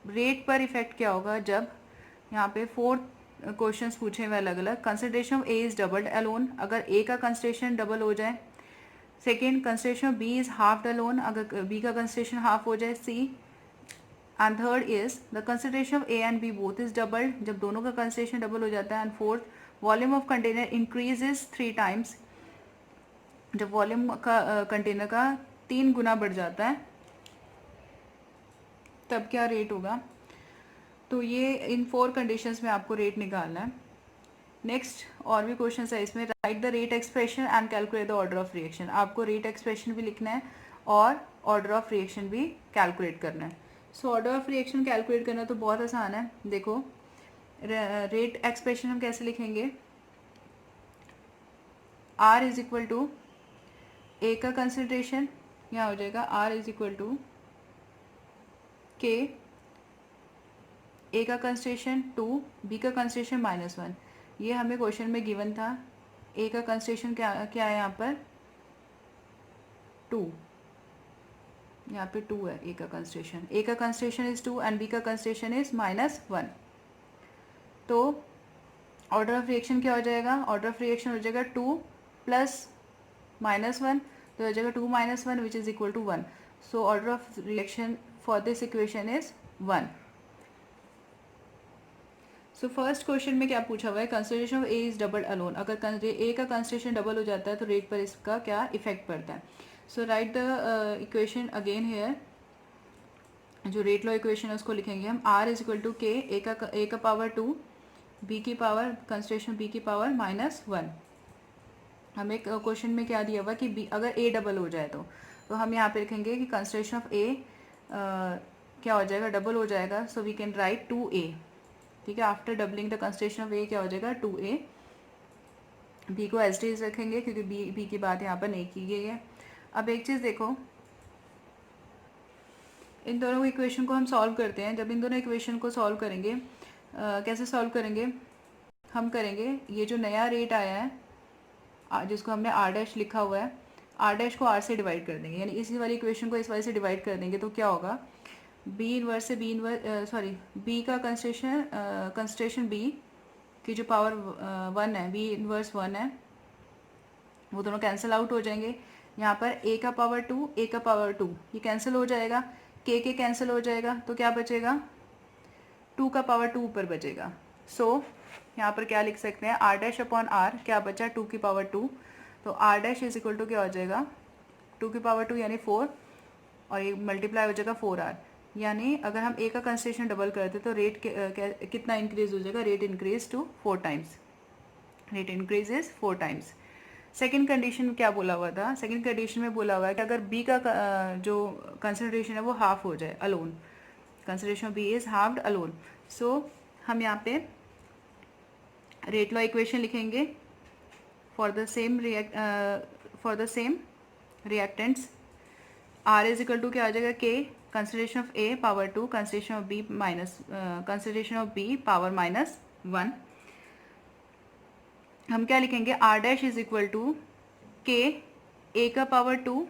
रेट पर इफेक्ट क्या होगा जब यहाँ पे 4 क्वेश्चंस पूछे हुए अलग अलग। Consideration of A is doubled alone, अगर ए का कंसिडरेशन डबल हो जाए। Second, consideration of B is half alone, अगर बी का कंसिडरेशन हाफ हो जाए, C. And third is the consideration of A and B both is doubled, जब दोनों का कंसिडरेशन डबल हो जाता है। And fourth, volume of container increases 3 times, जब वॉल्यूम का कंटेनर का 3 गुना बढ़ जाता है तब क्या रेट होगा। तो ये इन 4 कंडीशंस में आपको रेट निकालना है। नेक्स्ट और भी क्वेश्चन है इसमें, right the rate expression and calculate the order of reaction. आपको रेट एक्सप्रेशन भी लिखना है और ऑर्डर ऑफ रिएक्शन भी कैलकुलेट करना है। सो ऑर्डर ऑफ रिएक्शन कैलकुलेट करना तो बहुत आसान है। देखो, रेट एक्सप्रेशन हम कैसे लिखेंगे, R is equal to A का कंसिडरेशन, यहाँ हो जाएगा are is equal to K, A का कंसिडरेशन 2, बी का कंसिडरेशन -1। ये हमें क्वेश्चन में गिवन था। ए का कंसिडरेशन क्या क्या है यहाँ पर, 2, यहाँ पे 2 है ए का कंसिडरेशन, ए का कंसिडरेशन इज 2 एंड बी का कंसिडरेशन इज -1। तो ऑर्डर ऑफ रिएक्शन क्या हो जाएगा, ऑर्डर ऑफ रिएक्शन हो जाएगा 2 प्लस -1, तो हो जाएगा 2 - 1 which is equal to 1। So order of reaction for this equation is 1। So first question में क्या पूछा हुआ है, consideration of A is double alone. अगर ए का कंसिडरेशन डबल हो जाता है तो रेट पर इसका क्या इफेक्ट पड़ता है। So write the equation again here. जो रेट लॉ इक्वेशन है उसको लिखेंगे हम, are is equal to K, A का पावर 2, बी की पावर कंसिडरेशन बी की पावर -1। हमें क्वेश्चन में क्या दिया हुआ कि बी अगर ए डबल हो जाए तो हम यहाँ पे लिखेंगे कि कंसिडरेशन ऑफ ए क्या हो जाएगा, डबल हो जाएगा। So we can write 2a। ठीक है, after doubling the consideration of A क्या हो जाएगा 2a। बी को एज इट रखेंगे क्योंकि बी की बात यहाँ पर नहीं की गई है। अब एक चीज़ देखो, इन दोनों इक्वेशन को हम सॉल्व करते हैं। जब इन दोनों इक्वेशन को सॉल्व करेंगे, कैसे सॉल्व करेंगे, हम करेंगे ये जो नया रेट आया है जिसको हमने आर डैश लिखा हुआ है, आर डैश को आर से डिवाइड कर देंगे, यानी इसी वाली इक्वेशन को इस वाले से डिवाइड कर देंगे तो क्या होगा, बी इनवर्स से बी का कंसिडरेशन बी की जो पावर 1 है, बी इनवर्स 1 है, वो दोनों कैंसिल आउट हो जाएंगे। यहाँ पर ए का पावर 2, ए का पावर 2 ये कैंसिल हो जाएगा, के कैंसिल हो जाएगा तो क्या बचेगा, 2 का पावर 2 ऊपर बचेगा। सो यहाँ पर क्या लिख सकते हैं, आर डैश अपॉन आर क्या बचा 2 की पावर 2, तो R dash is equal to क्या हो जाएगा 2 की पावर 2 यानी 4, और ये मल्टीप्लाई हो जाएगा 4r। यानी अगर हम ए का कंसिडरेशन डबल करते तो रेट कितना इंक्रीज हो जाएगा, rate increase to 4 times, rate increases 4 times. Second condition क्या बोला हुआ था, सेकेंड कंडीशन में बोला हुआ है कि अगर बी का जो कंसिडरेशन है वो हाफ हो जाए alone, consideration of B is halved alone. So हम यहाँ पे रेट लॉ इक्वेशन लिखेंगे for the same reactants. R is equal to क्या आ जाएगा, K consideration of A power 2, consideration of B power -1। हम क्या लिखेंगे, R dash is equal to K, A का पावर 2,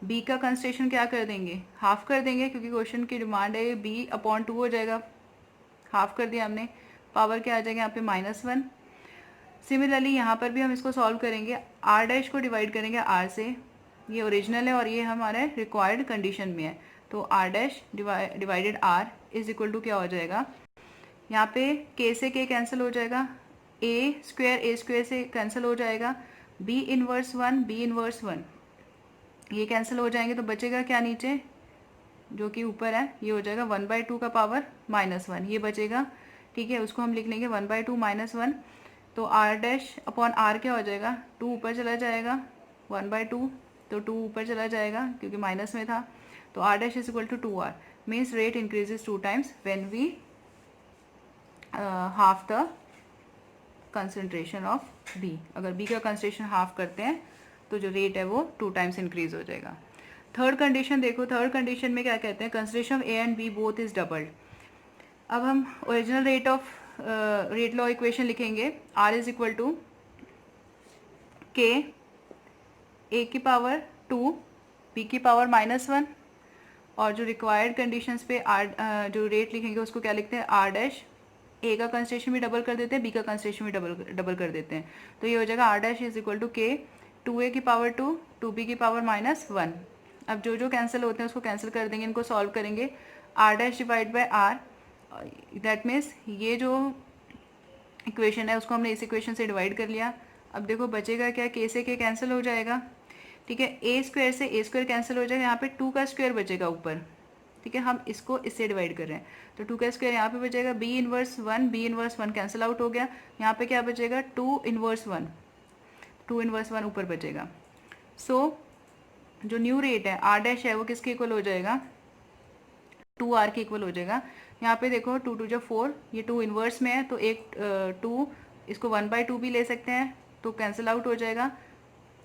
बी का कंसिडरेशन क्या कर देंगे, हाफ कर देंगे क्योंकि क्वेश्चन की डिमांड है बी अपॉन 2 हो जाएगा, हाफ कर दिया हमने, पावर क्या आ जाएगा यहाँ पे -1। सिमिलरली यहाँ पर भी हम इसको सॉल्व करेंगे, आर डैश को डिवाइड करेंगे आर से, ये ओरिजिनल है और ये हमारे रिक्वायर्ड कंडीशन में है, तो R dash divided R is equal to क्या हो जाएगा, यहाँ पे के से के कैंसिल हो जाएगा, ए स्क्वायर से कैंसिल हो जाएगा, बी इनवर्स 1 ये कैंसिल हो जाएंगे तो बचेगा क्या नीचे, जो कि ऊपर है ये हो जाएगा 1/2 का पावर -1 ये बचेगा। ठीक है, उसको हम लिख लेंगे 1/2 -1, तो आर डैश अपॉन आर क्या हो जाएगा, 2 ऊपर चला जाएगा, 1/2 तो 2 ऊपर चला जाएगा क्योंकि माइनस में था, तो R dash is equal to 2r, means rate increases 2 times when we half the concentration of B. अगर बी का कंसंट्रेशन हाफ करते हैं तो जो रेट है वो 2 टाइम्स इंक्रीज हो जाएगा। थर्ड कंडीशन देखो, थर्ड कंडीशन में क्या कहते हैं, concentration of A and B both is doubled. अब हम ओरिजिनल रेट लॉ इक्वेशन लिखेंगे, R is equal to K, A की पावर 2, बी की पावर -1, और जो रिक्वायर्ड कंडीशंस पे आर जो रेट लिखेंगे उसको क्या लिखते हैं, आर डैश, ए का कंसिडरेशन भी डबल कर देते हैं, बी का कंसिडरेशन भी डबल कर देते हैं, तो ये हो जाएगा R dash is equal to K 2a की पावर 2, 2b की पावर -1। अब जो जो कैंसिल होते हैं उसको कैंसिल कर देंगे, इनको सॉल्व करेंगे, R dash divide by R, that means ये जो इक्वेशन है उसको हमने इस इक्वेशन से डिवाइड कर लिया। अब देखो बचेगा क्या, के से के कैंसिल हो जाएगा, ठीक है, ए स्क्वायर से ए स्क्वायर कैंसिल हो जाएगा, यहाँ पे 2 का स्क्वायर बचेगा ऊपर, ठीक है, हम इसको इससे डिवाइड कर रहे हैं तो 2 का स्क्वायर यहाँ पे बचेगा, बी इनवर्स 1 कैंसिल आउट हो गया, यहाँ पे क्या बचेगा 2 इनवर्स 1 ऊपर बचेगा। सो जो न्यू रेट है आर डैश है वो किसके इक्वल हो जाएगा, 2r के इक्वल हो जाएगा। यहाँ पे देखो 2 2 जो 4, ये 2 इनवर्स में है तो एक 2 इसको 1/2 भी ले सकते हैं तो कैंसिल आउट हो जाएगा,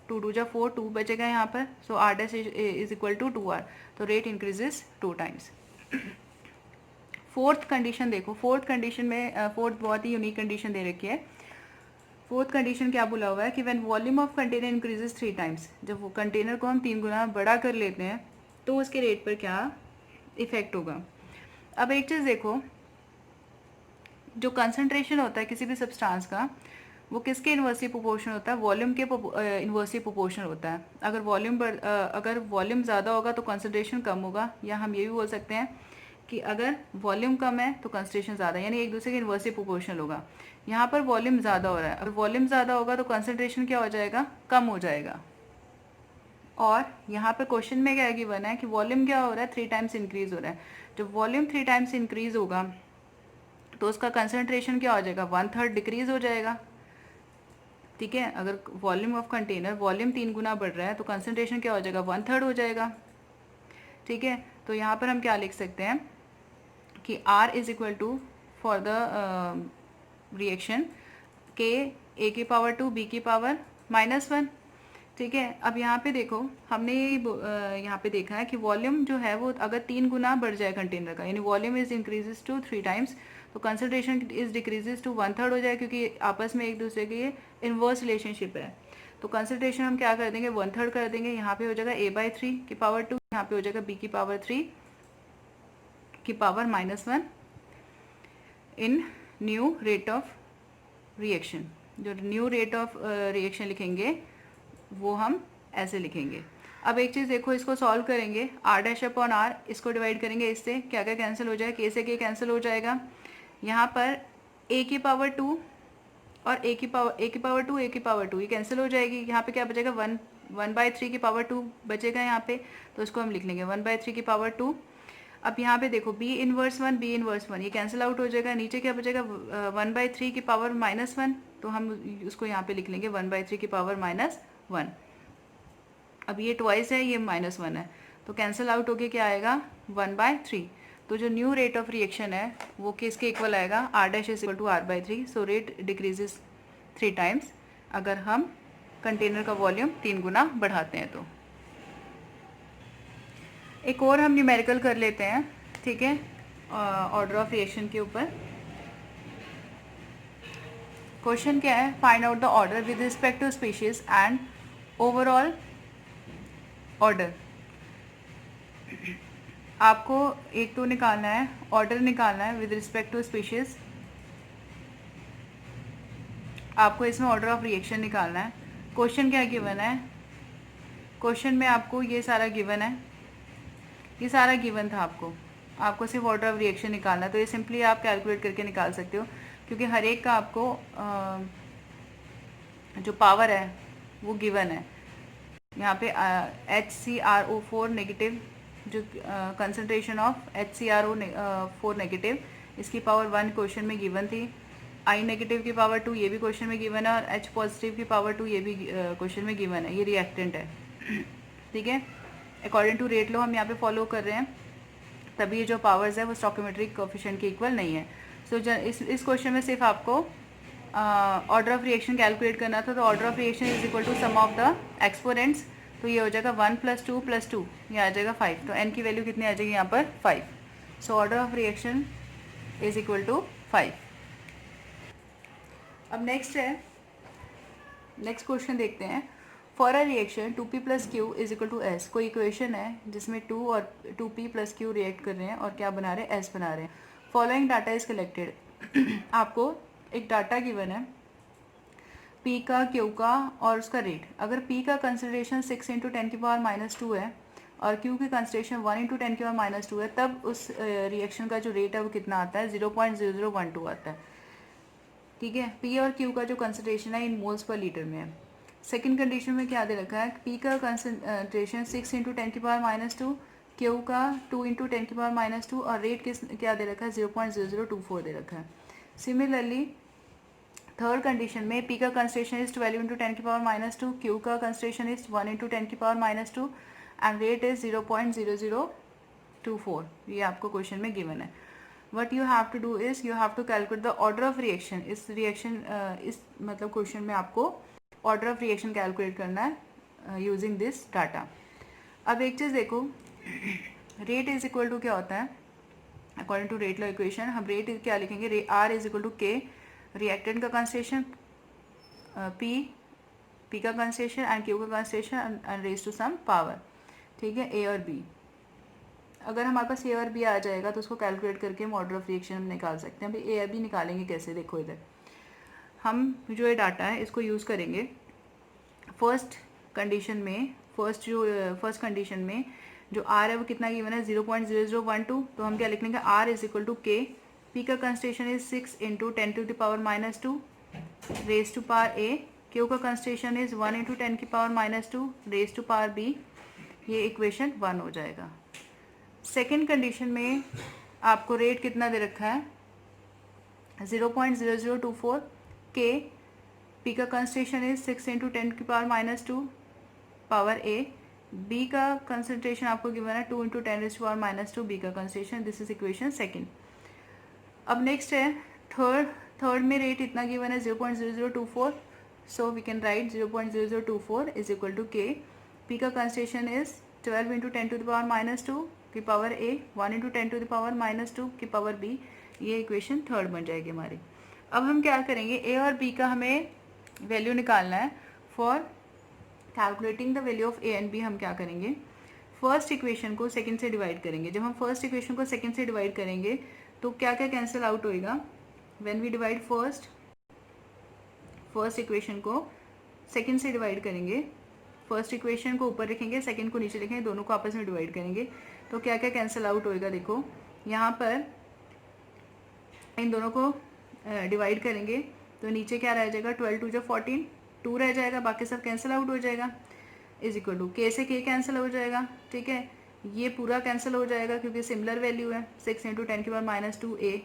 2 2 जो 4, 2 बचेगा यहाँ पर, so R dash is equal to 2r, तो rate increases 2 times. Fourth condition देखो, फोर्थ कंडीशन में फोर्थ बहुत ही यूनिक कंडीशन दे रखी है। फोर्थ कंडीशन क्या बोला हुआ है कि when volume of container increases 3 times, जब वो कंटेनर को हम 3 गुना बड़ा कर लेते हैं तो उसके रेट पर क्या इफेक्ट होगा। अब एक चीज़ देखो, जो कंसंट्रेशन होता है किसी भी सब्सटेंस का वो किसके इन्वर्सली प्रोपोर्शन होता है, वॉल्यूम के इन्वर्सली प्रोपोर्शन होता है। अगर वॉल्यूम ज़्यादा होगा तो कंसंट्रेशन कम होगा, या हम ये भी बोल सकते हैं कि अगर वॉल्यूम कम है तो कंसंट्रेशन ज़्यादा, यानी एक दूसरे के इन्वर्सली प्रोपोर्शनल होगा। यहाँ पर वॉल्यूम ज़्यादा हो रहा है, अगर वॉल्यूम ज़्यादा होगा तो कंसंट्रेशन क्या हो जाएगा, कम हो जाएगा। और यहाँ पर क्वेश्चन में क्या गिवन है कि वॉल्यूम क्या हो रहा है, 3 टाइम्स इंक्रीज हो रहा है। जब वॉल्यूम 3 टाइम्स इंक्रीज होगा तो उसका कंसंट्रेशन क्या हो जाएगा, 1/3 डिक्रीज हो जाएगा। ठीक है, अगर वॉल्यूम ऑफ कंटेनर वॉल्यूम 3 गुना बढ़ रहा है तो कंसंट्रेशन क्या हो जाएगा, 1/3 हो जाएगा। ठीक है, तो यहाँ पर हम क्या लिख सकते हैं कि R is equal to for the reaction K A की पावर 2 बी की पावर -1। ठीक है, अब यहाँ पे देखो हमने यहाँ पे देखा है कि वॉल्यूम जो है वो अगर 3 गुना बढ़ जाए कंटेनर का, यानी volume is increases to 3 times, तो कंसंट्रेशन इज डिक्रीजेस टू 1/3 हो जाए, क्योंकि आपस में एक दूसरे के इन्वर्स रिलेशनशिप है। तो कंसंट्रेशन हम क्या कर देंगे, 1/3 कर देंगे। यहाँ पे हो जाएगा a/3 की पावर 2, यहाँ पे हो जाएगा b की पावर 3 की power -1 in new rate of reaction. जो न्यू रेट ऑफ रिएक्शन लिखेंगे वो हम ऐसे लिखेंगे। अब एक चीज़ देखो, इसको सॉल्व करेंगे, r'/r, इसको डिवाइड करेंगे इससे, क्या क्या कैंसिल हो जाएगा, k से k कैंसिल हो जाएगा। यहाँ पर a की पावर 2 और a की पावर 2 ये कैंसिल हो जाएगी। यहाँ पे क्या बचेगा, 1/3 की पावर 2 बचेगा यहाँ पे, तो इसको हम लिख लेंगे 1/3 की पावर 2। अब यहाँ पे देखो b इनवर्स 1 ये कैंसिल आउट हो जाएगा। नीचे क्या बचेगा, 1/3 की पावर -1, तो हम उसको यहाँ पे लिख लेंगे 1/3 की पावर -1। अब ये ट्वाइस है, ये -1 है, तो कैंसिल आउट होके क्या आएगा, 1/3। तो जो न्यू रेट ऑफ रिएक्शन है वो किसके इक्वल आएगा, r' is equal to r/3। So rate decreases 3 times अगर हम कंटेनर का वॉल्यूम 3 गुना बढ़ाते हैं। तो एक और हम न्यूमेरिकल कर लेते हैं, ठीक है, ऑर्डर ऑफ रिएक्शन के ऊपर। क्वेश्चन क्या है, find out the order with respect to species and overall order. आपको एक तो निकालना है, ऑर्डर निकालना है विद रिस्पेक्ट टू स्पीशीज, आपको इसमें ऑर्डर ऑफ रिएक्शन निकालना है। क्वेश्चन क्या गिवन है, क्वेश्चन में आपको ये सारा गिवन है, ये सारा गिवन था, आपको सिर्फ ऑर्डर ऑफ रिएक्शन निकालना है। तो ये सिंपली आप कैलकुलेट करके निकाल सकते हो, क्योंकि हर एक का आपको जो पावर है वो गिवन है। यहाँ पे HCrO4 नेगेटिव, जो कंसंट्रेशन ऑफ HCrO4 नेगेटिव, इसकी पावर 1 क्वेश्चन में गिवन थी। I नेगेटिव की पावर 2 ये भी क्वेश्चन में गिवन है, और H पॉजिटिव की पावर 2 ये भी क्वेश्चन में गिवन है। ये रिएक्टेंट है, ठीक है। अकॉर्डिंग टू रेट लो हम यहाँ पे फॉलो कर रहे हैं, तभी ये जो पावर्स है वो स्टोइकोमेट्रिक कोएफिशिएंट के इक्वल नहीं है। सो इस क्वेश्चन में सिर्फ आपको ऑर्डर ऑफ रिएक्शन कैलकुलेट करना था। तो order of reaction is equal to sum of the exponents, तो ये हो जाएगा 1 + 2 + 2, ये आ जाएगा 5। तो n की वैल्यू कितनी आ जाएगी यहाँ पर, 5। So order of reaction is equal to 5। अब नेक्स्ट क्वेश्चन देखते हैं। For a reaction 2p + q is equal to s। कोई इक्वेशन है जिसमें 2 और 2p + q रिएक्ट कर रहे हैं और क्या बना रहे हैं, s बना रहे हैं। Following data is collected. आपको एक डाटा गिवन है p का, q का और उसका रेट। अगर p का कंसिडरेशन 6 × 10⁻² है और q की कंसिडरेशन 1 × 10⁻² है, तब उस रिएक्शन का जो रेट है वो कितना आता है, 0.0012 आता है। ठीक है, p और q का जो कंसंट्रेशन है इन मोल्स पर लीटर में है। सेकंड कंडीशन में क्या दे रखा है, p का कंसंट्रेशन 6 × 10⁻², q का 2 × 10⁻², और रेट क्या दे रखा है, 0.0024 दे रखा है। सिमिलरली थर्ड कंडीशन में p का कंसंट्रेशन इज 12 × 10⁻², q का concentration is 1 × 10⁻², and rate is 0.0024। ये आपको क्वेश्चन में गिवन है। What you have to do is you have to calculate the order of reaction. इस मतलब क्वेश्चन में आपको ऑर्डर ऑफ रिएक्शन कैलकुलेट करना है यूजिंग दिस डाटा। अब एक चीज़ देखो, रेट इज इक्वल टू क्या होता है, according to rate law equation हम रेट क्या लिखेंगे, R is equal to K, reactant का कंसंट्रेशन, P का कंसंट्रेशन एंड Q का concentration and raise to some power. ठीक है, A और B। अगर हमारे पास A और B आ जाएगा तो उसको कैलकुलेट करके हम ऑर्डर ऑफ रिएक्शन हम निकाल सकते हैं। अभी A और B निकालेंगे कैसे, देखो इधर हम जो ये डाटा है इसको यूज़ करेंगे। फर्स्ट कंडीशन में जो आर है वो कितना गिवन है 0.0012, तो हम क्या लिख लेंगे R is equal to K, P का concentration is 6 into 10⁻⁻2 raised to power A, Q का concentration is 1 into 10⁻⁻2 raised to power B, ये इक्वेशन 1 हो जाएगा। सेकेंड कंडीशन में आपको रेट कितना दे रखा है 0.0024 के, पी का concentration is 6 into 10⁻⁻2 power A, B का कंसंट्रेशन आपको गिवन है 2 इंटू 10⁻⁻2 बी का concentration, this is equation second. अब नेक्स्ट है थर्ड में रेट इतना गिवन है 0.0024, so we can write 0.0024 is equal to K, P का कंसंट्रेशन इज 12 इंटू 10⁻⁻2 की पावर ए, 1 इंटू 10⁻⁻2 की पावर बी, ये इक्वेशन थर्ड बन जाएगी हमारी। अब हम क्या करेंगे ए और बी का हमें वैल्यू निकालना है। For calculating the value of A and B हम क्या करेंगे, फर्स्ट इक्वेशन को सेकंड से डिवाइड करेंगे। जब हम फर्स्ट इक्वेशन को सेकंड से डिवाइड करेंगे तो क्या क्या कैंसिल आउट होएगा, when we divide first equation को सेकंड से डिवाइड करेंगे, फर्स्ट इक्वेशन को ऊपर लिखेंगे, सेकंड को नीचे लिखेंगे, दोनों को आपस में डिवाइड करेंगे, तो क्या क्या कैंसिल आउट होएगा। देखो यहाँ पर इन दोनों को डिवाइड करेंगे तो नीचे क्या रह जाएगा 12 2 14, 2 रह जाएगा, बाकी सब कैंसिल आउट हो जाएगा, इज इक्वल टू के से के कैंसिल हो जाएगा, ठीक है, ये पूरा कैंसिल हो जाएगा क्योंकि सिमिलर वैल्यू है, 6 इंटू 10⁻⁻2 ए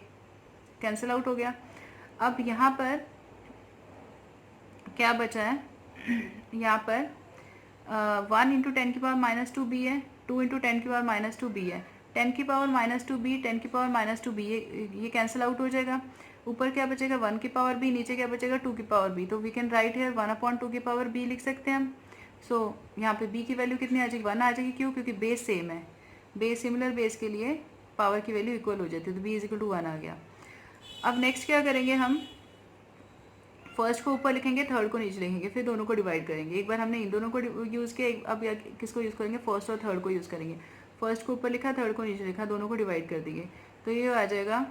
कैंसिल आउट हो गया। अब यहाँ पर क्या बचा है, यहाँ पर 1 इंटू 10⁻⁻2 बी है, 2 इंटू 10⁻⁻2 बी है, 10⁻⁻2 बी 10⁻⁻2 बी, ये कैंसिल आउट हो जाएगा। ऊपर क्या बचेगा 1 की पावर बी, नीचे क्या बचेगा 2 की पावर बी, तो वी कैन राइट हेयर 1/2 की पावर बी लिख सकते हैं हम। सो यहाँ पे बी की वैल्यू कितनी आ जाएगी 1 आ जाएगी, क्यों, क्योंकि बेस सेम है, बेस सिमिलर बेस के लिए पावर की वैल्यू इक्वल हो जाती है, तो बी इज इक्वल टू 1 आ गया। अब नेक्स्ट क्या करेंगे हम, फर्स्ट को ऊपर लिखेंगे, थर्ड को नीचे लिखेंगे, फिर दोनों को डिवाइड करेंगे। एक बार हमने इन दोनों को यूज़ किया, अब किसको यूज़ करेंगे, फर्स्ट और थर्ड को यूज़ करेंगे। फर्स्ट को ऊपर लिखा, थर्ड को नीचे लिखा, दोनों को डिवाइड कर दिए, तो ये आ जाएगा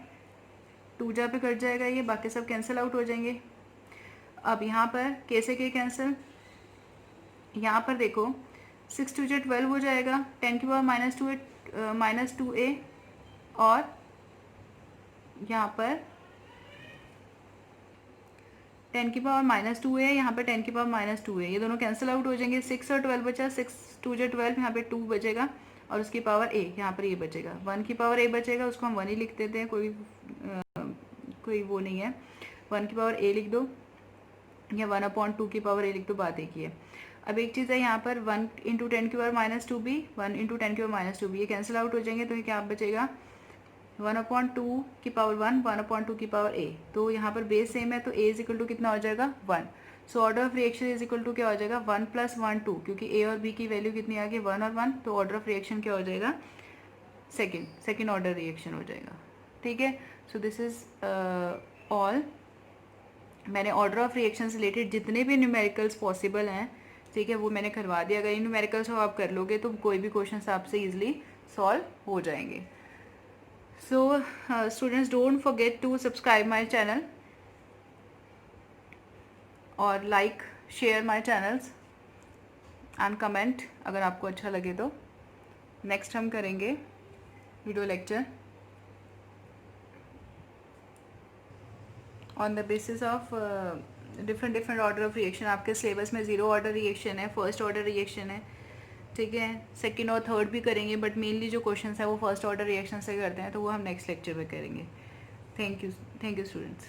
2 जा पे कट जाएगा, ये बाकी सब कैंसिल आउट हो जाएंगे। अब यहाँ पर के से के कैंसिल, यहाँ पर देखो 6 2 जा 12 हो जाएगा, 10⁻⁻2 ए, और यहाँ पर 10⁻⁻2 है, यहाँ पर 10⁻⁻2 है, ये दोनों कैंसिल आउट हो जाएंगे। 6 और 12 बचा, 6 2 जा 12, यहाँ पे 2 बचेगा और उसकी पावर ए, यहाँ पर ये बचेगा, 1 की पावर ए बचेगा, उसको हम 1 ही लिख देते हैं, कोई वो नहीं है, 1 की पावर ए लिख दो या 1/2 की पावर ए लिख दो, बात एक ही है। अब एक चीज़ है यहाँ पर 1 इंटू 10⁻⁻2 बी, 1 इंटू 10⁻⁻2 बी, ये कैंसिल आउट हो जाएंगे, तो ये क्या बचेगा 1/2 की पावर 1, 1/2 की पावर ए, तो यहाँ पर बेस सेम है, तो ए इज इक्वल टू कितना हो जाएगा 1। So order of reaction is equal to क्या हो जाएगा 1 + 1 2, क्योंकि ए और बी की वैल्यू कितनी आ गई 1 और 1, तो ऑर्डर ऑफ रिएक्शन क्या हो जाएगा सेकेंड ऑर्डर रिएक्शन हो जाएगा, ठीक है। सो दिस इज ऑल, मैंने ऑर्डर ऑफ रिएक्शन से रिलेटेड जितने भी न्यूमेरिकल्स पॉसिबल हैं, ठीक है, वो मैंने करवा दिया। अगर इन न्यूमेरिकल्स को आप कर लोगे तो कोई भी क्वेश्चन आपसे ईजिली सॉल्व हो जाएंगे। So students, don't forget to subscribe my channel और like share my channels and comment अगर आपको अच्छा लगे तो। नेक्स्ट हम करेंगे video lecture on the basis of different order of reaction. आपके सिलेबस में 0 ऑर्डर रिएक्शन है, फर्स्ट ऑर्डर रिएक्शन है, ठीक है, सेकंड और थर्ड भी करेंगे, बट मेनली जो क्वेश्चन है वो फर्स्ट ऑर्डर रिएक्शन से करते हैं, तो वो हम नेक्स्ट लेक्चर में करेंगे। Thank you students.